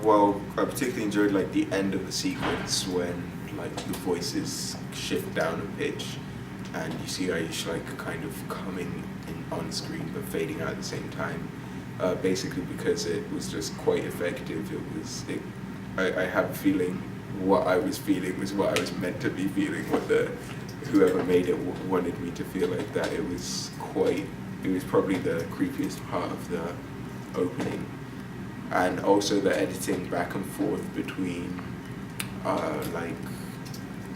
well, I particularly enjoyed like the end of the sequence when like the voices shift down a pitch, and you see Aish like kind of coming in on screen but fading out at the same time. Basically because it was just quite effective. I have a feeling what I was feeling was what I was meant to be feeling. Whoever made it wanted me to feel like that. It was probably the creepiest part of the opening. And also the editing back and forth between like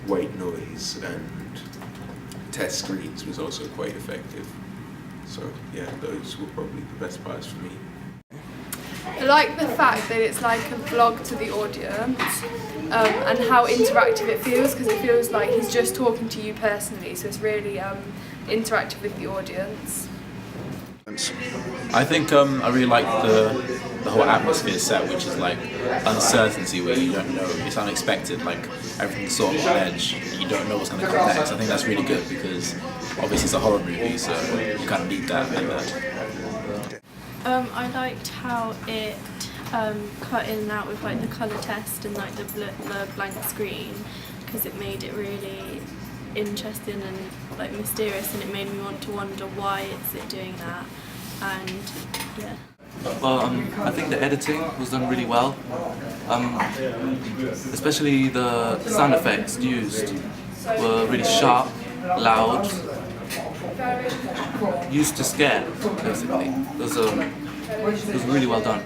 white noise and test screens was also quite effective. So yeah, those were probably the best parts for me. I like the fact that it's like a vlog to the audience, and how interactive it feels, because it feels like he's just talking to you personally, so it's really interactive with the audience. I think I really like the whole atmosphere set, which is like uncertainty, where you don't know, it's unexpected, like everything's sort of on edge, you don't know what's going to come next. I think that's really good because obviously it's a horror movie, so you kind of need that. I liked how it cut in and out with like the colour test and like the blank screen, because it made it really interesting and like mysterious, and it made me want to wonder why is it doing that. And yeah. Well, I think the editing was done really well, especially the sound effects used were really sharp, loud, used to scare, basically. It was really well done.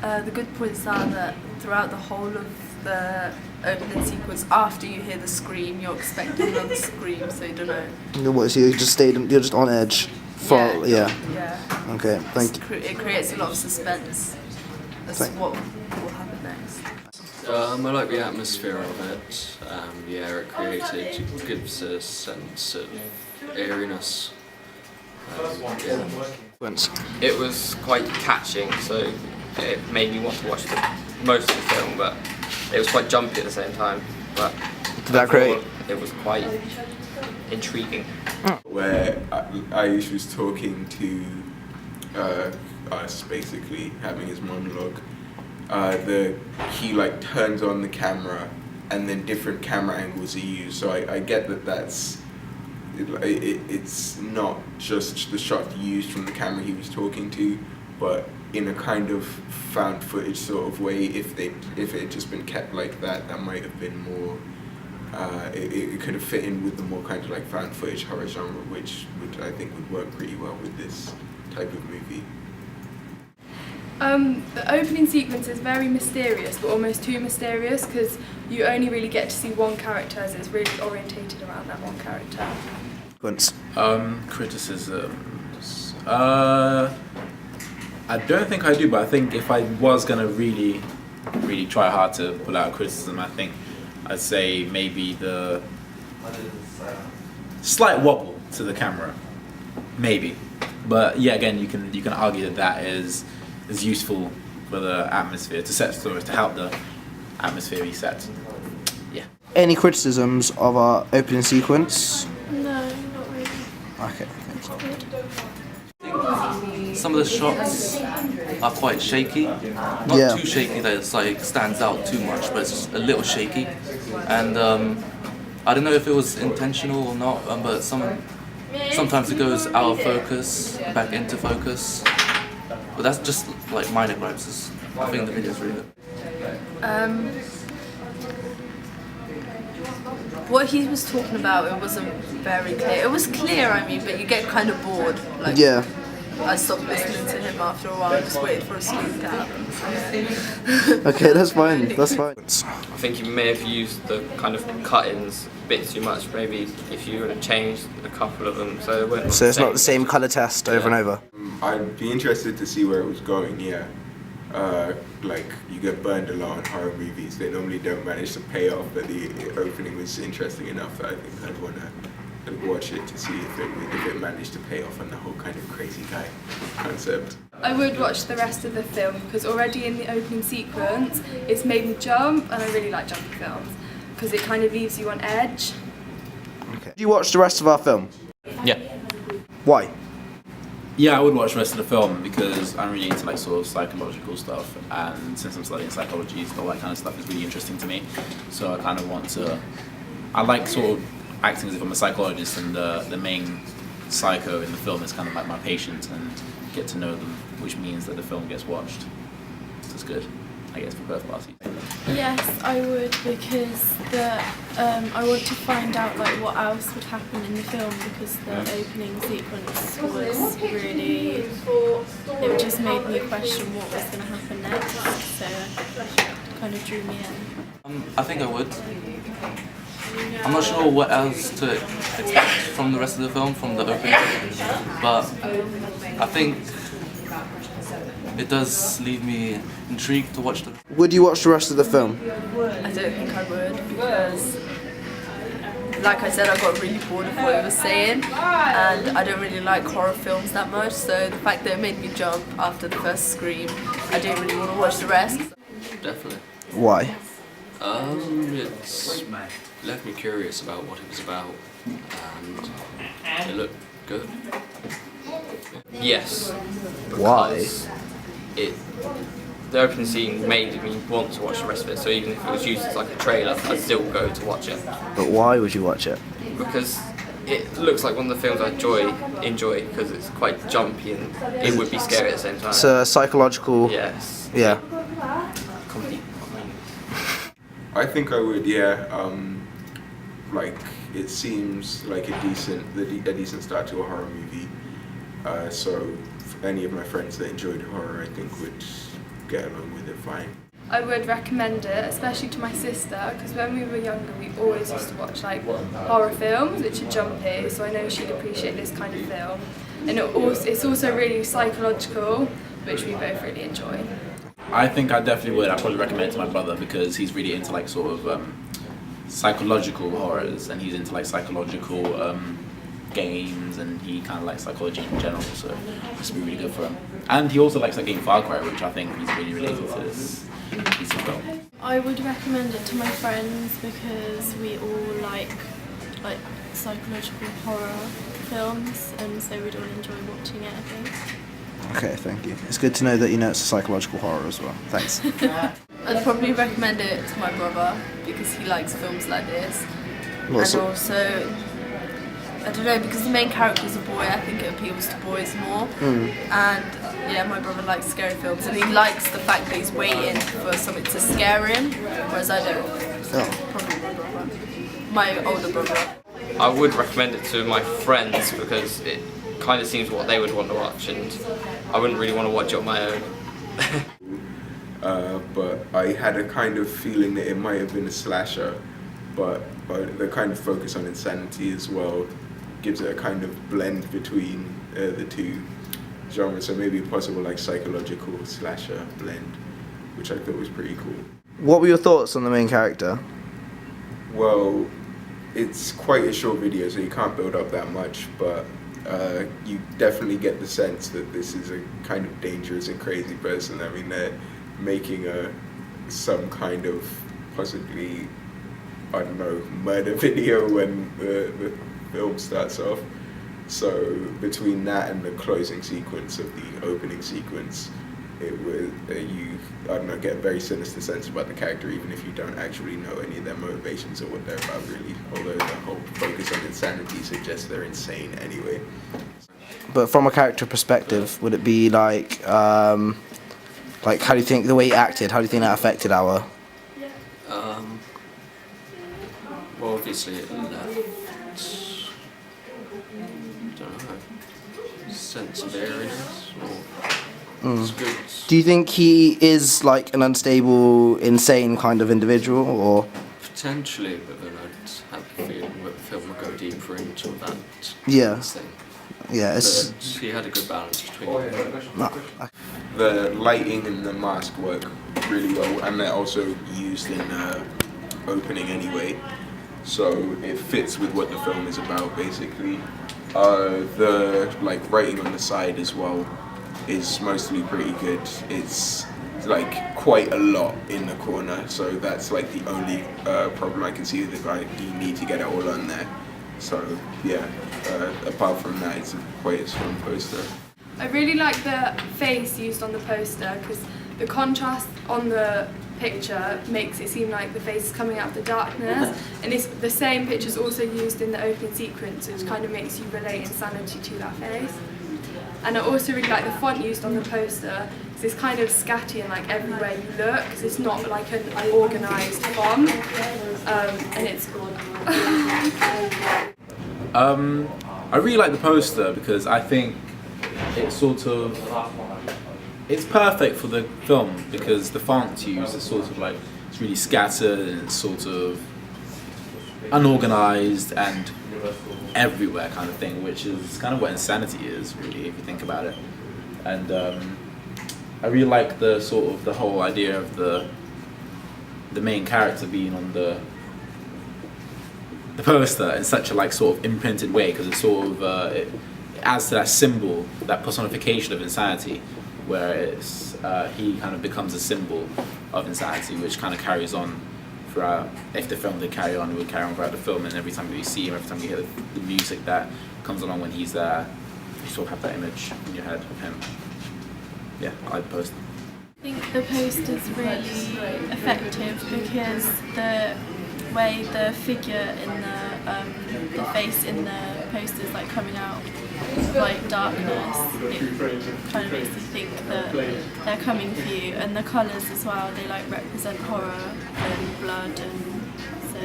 The good points are that throughout the whole of the opening sequence, after you hear the scream, you're expecting another scream, so you don't know. What, so you're just on edge? Yeah. Okay, thank you. It creates a lot of suspense as to what will happen next. I like the atmosphere of it. It gives a sense of eeriness. It was quite catching, so it made me want to watch most of the film, but it was quite jumpy at the same time. But Did that create? It was quite intriguing. Where Aish was talking to us, basically having his monologue. He like turns on the camera, and then different camera angles are used. So I get that it's not just the shot used from the camera he was talking to, but in a kind of found footage sort of way. If it had just been kept like that, that might have been more. It could have fit in with the more kind of like found footage horror genre, which I think would work pretty well with this type of movie. The opening sequence is very mysterious, but almost too mysterious, because you only really get to see one character, as it's really orientated around that one character. Criticisms. I don't think I do, but I think if I was gonna really try hard to pull out a criticism, I think I'd say maybe the slight wobble to the camera, maybe. But yeah, again, you can argue that is useful for the atmosphere, to set the story, to help the atmosphere be set. Yeah. Any criticisms of our opening sequence? No, not really. Okay, Some of the shots are quite shaky. Not too shaky that it's like stands out too much, but it's just a little shaky. And I don't know if it was intentional or not, but sometimes it goes out of focus, back into focus. But that's just like minor gripes. I think the video's really good. What he was talking about, it wasn't very clear. It was clear, I mean, but you get kind of bored. Like, yeah. I stopped listening to him after a while. I just waited for a sleep to happen. So. Okay, that's fine. That's fine. I think you may have used the kind of cut-ins a bit too much. Maybe if you would have changed a couple of them, so it wouldn't. So it's not the same colour test over and over. I'd be interested to see where it was going. Yeah, like you get burned a lot on horror movies. They normally don't manage to pay off, but the opening was interesting enough that I think I'd want to watch it to see if it managed to pay off on the whole kind of crazy guy concept. I would watch the rest of the film, because already in the opening sequence it's made me jump, and I really like jumpy films because it kind of leaves you on edge. Okay. Did you watch the rest of our film? Yeah. Why? Yeah, I would watch the rest of the film because I'm really into like sort of psychological stuff, and since I'm studying psychology, all that kind of stuff is really interesting to me. So I kind of want to. I like sort of acting as if I'm a psychologist, and the main psycho in the film is kind of like my patient, and get to know them, which means that the film gets watched. So it's good, I guess, for both parties. Yes, I would, because I want to find out like what else would happen in the film, because the opening sequence was really, it just made me question what was going to happen next, so it kind of drew me in. I think I would. I'm not sure what else to expect from the rest of the film, from the opening, but I think it does leave me intrigued to watch the. Would you watch the rest of the film? I don't think I would, because like I said, I got really bored of what he was saying, and I don't really like horror films that much, so the fact that it made me jump after the first scream, I don't really want to watch the rest. Definitely. Why? It's left me curious about what it was about, and it looked good. Yes. Why? Because the opening scene made me want to watch the rest of it, so even if it was used as like a trailer, I'd still go to watch it. But why would you watch it? Because it looks like one of the films I enjoy because it's quite jumpy and it would be scary at the same time. It's a psychological. Yes. Yeah. Comedy. I think I would, yeah. Like, it seems like a decent start to a horror movie. So any of my friends that enjoyed horror, I think, would get along with it fine. I would recommend it, especially to my sister, because when we were younger we always used to watch like horror films which are jumpy, so I know she'd appreciate this kind of film. And it's also really psychological, which we both really enjoy. I think I definitely would. I'd probably recommend it to my brother because he's really into like sort of psychological horrors, and he's into like psychological games, and he kind of likes psychology in general, so this would be really good for him. And he also likes that game Far Cry, which I think is really related to this piece of film. I would recommend it to my friends because we all like psychological horror films, and so we'd all enjoy watching it, I think. Okay, thank you. It's good to know that you know it's a psychological horror as well. Thanks. I'd probably recommend it to my brother because he likes films like this. What And sort- also, I don't know, because the main character is a boy, I think it appeals to boys more. And yeah, my brother likes scary films, and he likes the fact that he's waiting for something to scare him, whereas I don't. So probably my brother. My older brother. I would recommend it to my friends because it kind of seems what they would want to watch, and I wouldn't really want to watch it on my own. But I had a kind of feeling that it might have been a slasher, but the kind of focus on insanity as well gives it a kind of blend between the two genres, so maybe a possible like psychological slasher blend, which I thought was pretty cool. What were your thoughts on the main character? Well, it's quite a short video, so you can't build up that much, but you definitely get the sense that this is a kind of dangerous and crazy person. I mean, they're making some kind of possibly, I don't know, murder video when the film starts off. So between that and the closing sequence of the opening sequence, it would I don't know, get a very sinister sense about the character, even if you don't actually know any of their motivations or what they're about really. Although the whole focus on insanity suggests they're insane anyway. But from a character perspective, would it be like how do you think the way he acted? How do you think that affected our? Well, obviously it left, I don't know, sense of eeriness, or it's good. Do you think he is like an unstable, insane kind of individual, or? Potentially, but then I'd have the feeling that the film would go deeper into that Yeah. thing. Yeah, it's. But he had a good balance between them. The lighting and the mask work really well, and they're also used in opening anyway, so it fits with what the film is about basically. The writing on the side as well is mostly pretty good. It's like quite a lot in the corner, so that's like the only problem I can see with the guy. You need to get it all on there. So yeah, apart from that, it's quite a strong poster. I really like the face used on the poster because the contrast on the picture makes it seem like the face is coming out of the darkness, and it's the same picture is also used in the opening sequence, which kind of makes you relate insanity to that face. And I also really like the font used on the poster because it's kind of scatty and like everywhere you look, because it's not like an organised font, and it's I really like the poster because I think it's perfect for the film because the font used is sort of like, it's really scattered and it's sort of unorganized and everywhere kind of thing, which is kind of what Insanity is really, if you think about it. And I really like the sort of the whole idea of the main character being on the poster in such a like sort of imprinted way, because it's sort of it adds to that symbol, that personification of insanity, where it's he kind of becomes a symbol of insanity, which kind of carries on throughout. If the film did carry on, it would carry on throughout the film, and every time you see him, every time you hear the music that comes along when he's there, you sort of have that image in your head of him. Yeah, I like the poster. I think the poster's really effective because the way the figure in the face in the poster is like coming out of like darkness, it kind of makes you think that they're coming for you, and the colours as well, they like represent horror and blood, and so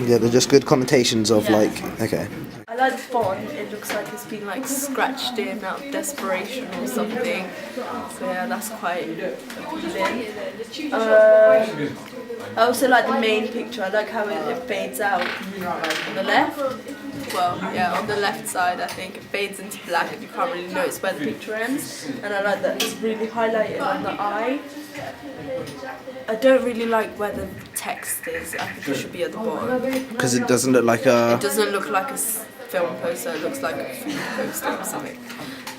Yeah, they're just good connotations of Yeah. like, okay. I like the font. It looks like it's been like scratched in out of desperation or something. So yeah, that's quite appealing. I also like the main picture. I like how it fades out on the left. Well, yeah, on the left side I think it fades into black and you can't really notice where the picture ends. And I like that it's really highlighted on the eye. I don't really like where the text is. I think it should be at the bottom. Because it doesn't look like a... It doesn't look like a film poster, it looks like a food poster or something.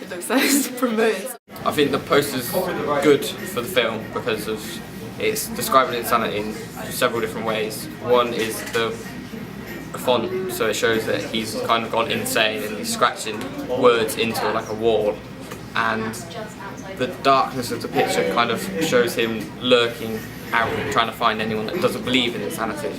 It looks like it's promoted. I think the poster's good for the film because of it's describing insanity in several different ways. One is the font, so it shows that he's kind of gone insane and he's scratching words into like a wall, and the darkness of the picture kind of shows him lurking out trying to find anyone that doesn't believe in insanity.